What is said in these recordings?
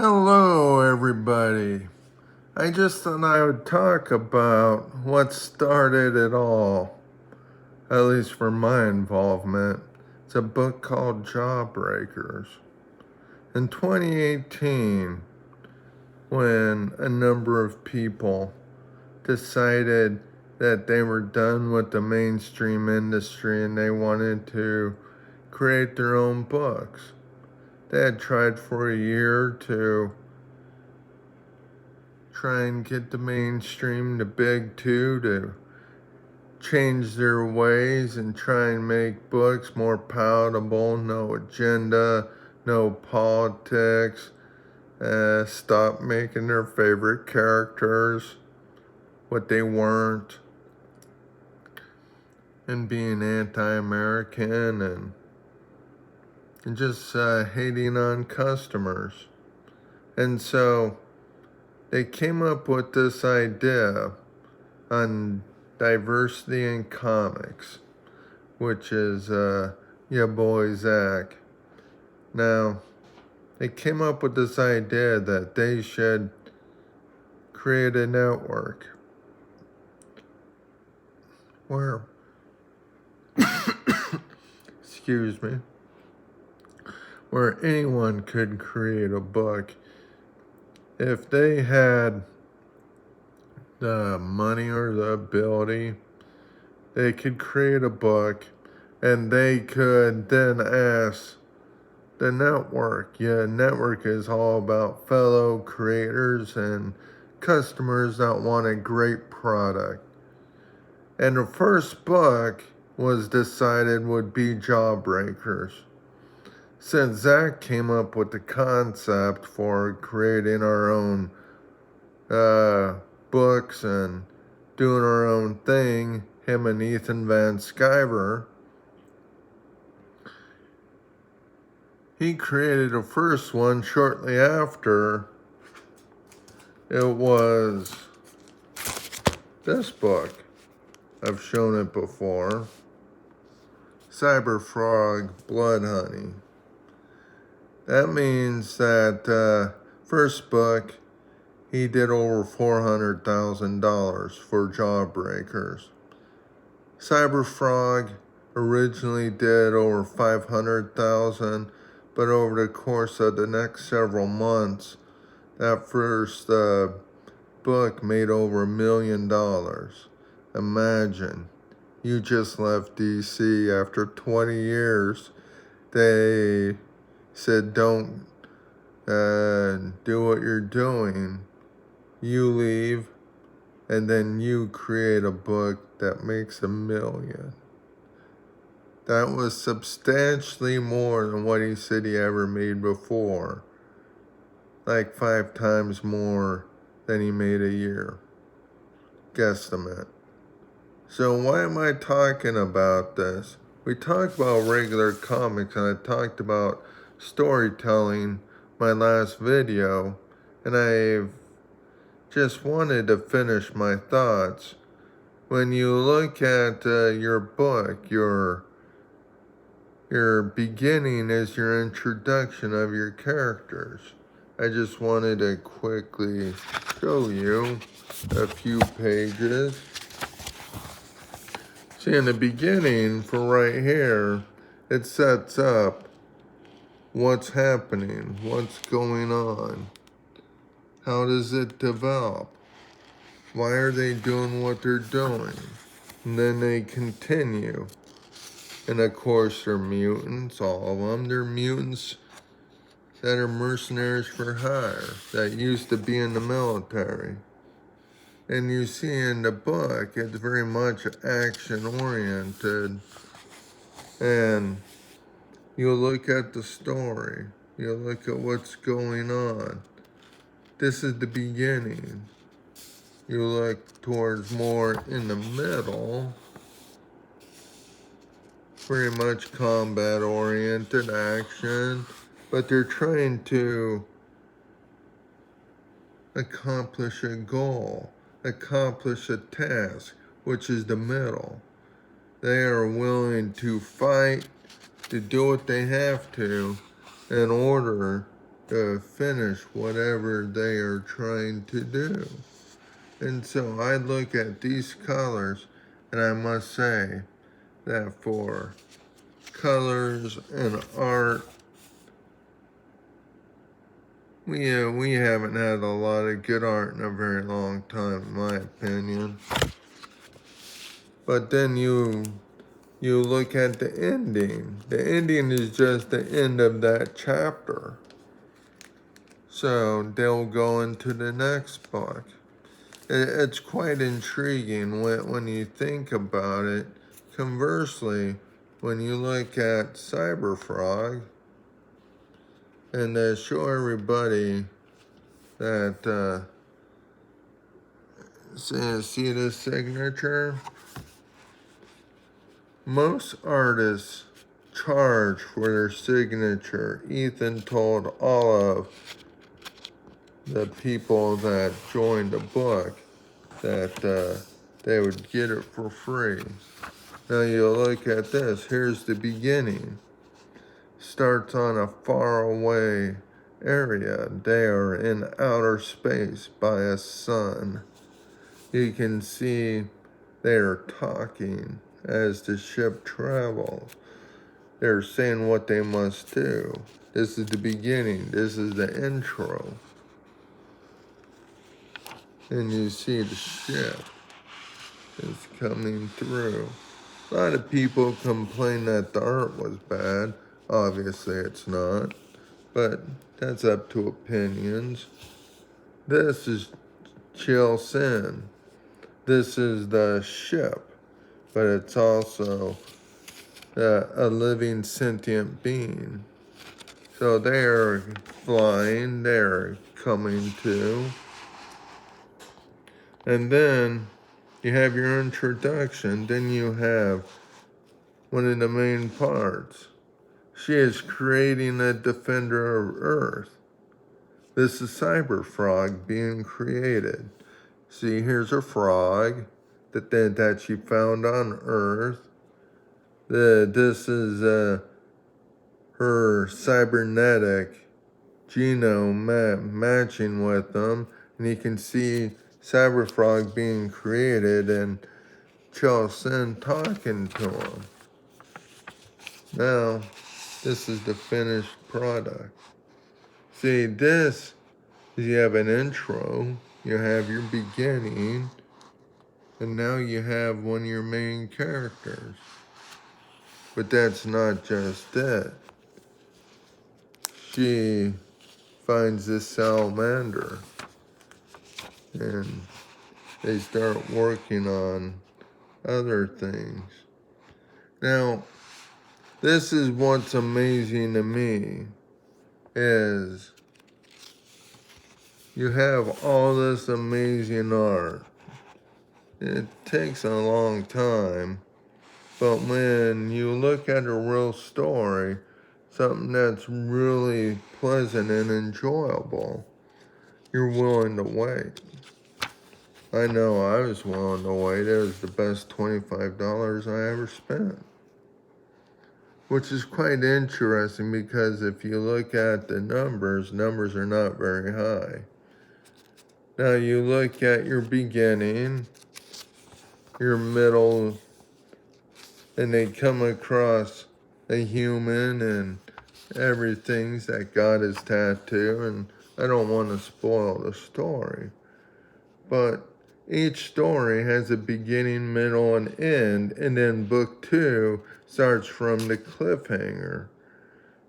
Hello, everybody. I just thought I would talk about what started it all, at least for my involvement. It's a book called Jawbreakers. In 2018, when a number of people decided that they were done with the mainstream industry and they wanted to create their own books. They had tried for a year to try and get the mainstream, the big two, to change their ways and try and make books more palatable, no agenda, no politics, stop making their favorite characters what they weren't, and being anti-American and just hating on customers. And so they came up with this idea on diversity in comics, which is your boy Zack. Now, they came up with this idea that they should create a network where, excuse me, where anyone could create a book if they had the money or the ability. They could create a book and they could then ask the network. Yeah, network is all about fellow creators and customers that want a great product. And the first book was decided would be Jawbreakers. Since Zack came up with the concept for creating our own books and doing our own thing, him and Ethan Van Sciver, he created the first one shortly after. It was this book. I've shown it before. Cyberfrog Blood Honey. That means that first book, he did over $400,000 for Jawbreakers. Cyberfrog originally did over $500,000, but over the course of the next several months, that first book made over $1 million. Imagine, you just left DC after 20 years. They said, don't do what you're doing. You leave, and then you create a book that makes $1 million. That was substantially more than what he said he ever made before. Like 5 times more than he made a year. Guesstimate. So why am I talking about this? We talked about regular comics, and I talked about storytelling my last video, and I just wanted to finish my thoughts. When you look at your book, your beginning is your introduction of your characters. I just wanted to quickly show you a few pages. See, in the beginning, for right here, it sets up what's happening, what's going on. How does it develop? Why are they doing what they're doing? And then they continue. And of course, they're mutants, all of them. They're mutants that are mercenaries for hire, that used to be in the military. And you see in the book, it's very much action-oriented. And you look at the story. You look at what's going on. This is the beginning. You look towards more in the middle. Very much combat-oriented action. But they're trying to accomplish a goal. Accomplish a task, which is the middle. They are willing to fight, to do what they have to in order to finish whatever they are trying to do. And so I look at these colors, and I must say that for colors and art, we haven't had a lot of good art in a very long time, in my opinion. But then you look at the ending. The ending is just the end of that chapter. So they'll go into the next book. It's quite intriguing when you think about it. Conversely, when you look at Cyberfrog, and they show everybody that, see the signature? Most artists charge for their signature. Ethan told all of the people that joined the book that they would get it for free. Now you look at this, here's the beginning. Starts on a faraway area. They are in outer space by a sun. You can see they are talking as the ship travels. They're saying what they must do. This is the beginning. This is the intro. And you see the ship is coming through. A lot of people complain that the art was bad. Obviously it's not, but that's up to opinions. This is Chill Sin. This is the ship, but it's also a living sentient being. So they're flying, they're coming to. And then you have your introduction, then you have one of the main parts. She is creating a defender of Earth. This is Cyberfrog being created. See, here's a frog that she found on Earth. This is her cybernetic genome matching with them. And you can see Cyberfrog being created and Chelsea talking to him. Now, this is the finished product. See, this is you have an intro, you have your beginning, and now you have one of your main characters. But that's not just it. She finds this salamander, and they start working on other things. Now, this is what's amazing to me, is you have all this amazing art. It takes a long time, but when you look at a real story, something that's really pleasant and enjoyable, you're willing to wait. I know I was willing to wait. It was the best $25 I ever spent. Which is quite interesting because if you look at the numbers are not very high. Now you look at your beginning, your middle, and they come across a human and everything that got his tattoo, and I don't want to spoil the story. But each story has a beginning, middle, and end, and then book 2 starts from the cliffhanger.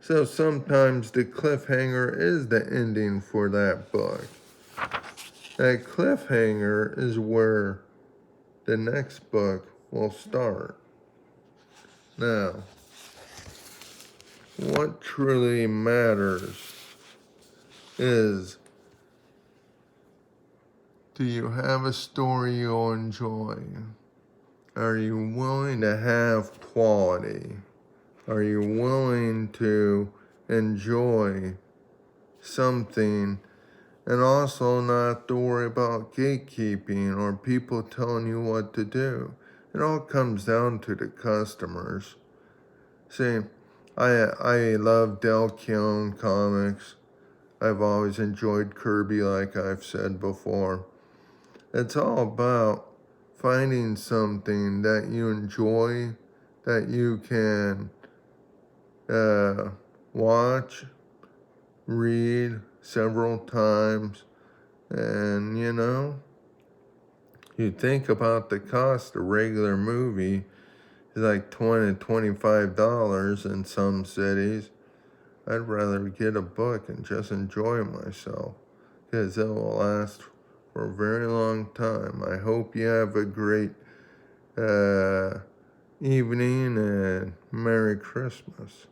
So sometimes the cliffhanger is the ending for that book. That cliffhanger is where the next book will start. Now, what truly matters is, do you have a story you'll enjoy? Are you willing to have quality? Are you willing to enjoy something and also not to worry about gatekeeping or people telling you what to do? It all comes down to the customers. See, I love Del Keown comics. I've always enjoyed Kirby, like I've said before. It's all about finding something that you enjoy, that you can watch, read several times, and you think about the cost of a regular movie is like $20 to $25 in some cities. I'd rather get a book and just enjoy myself, because it will last for a very long time. I hope you have a great evening and Merry Christmas.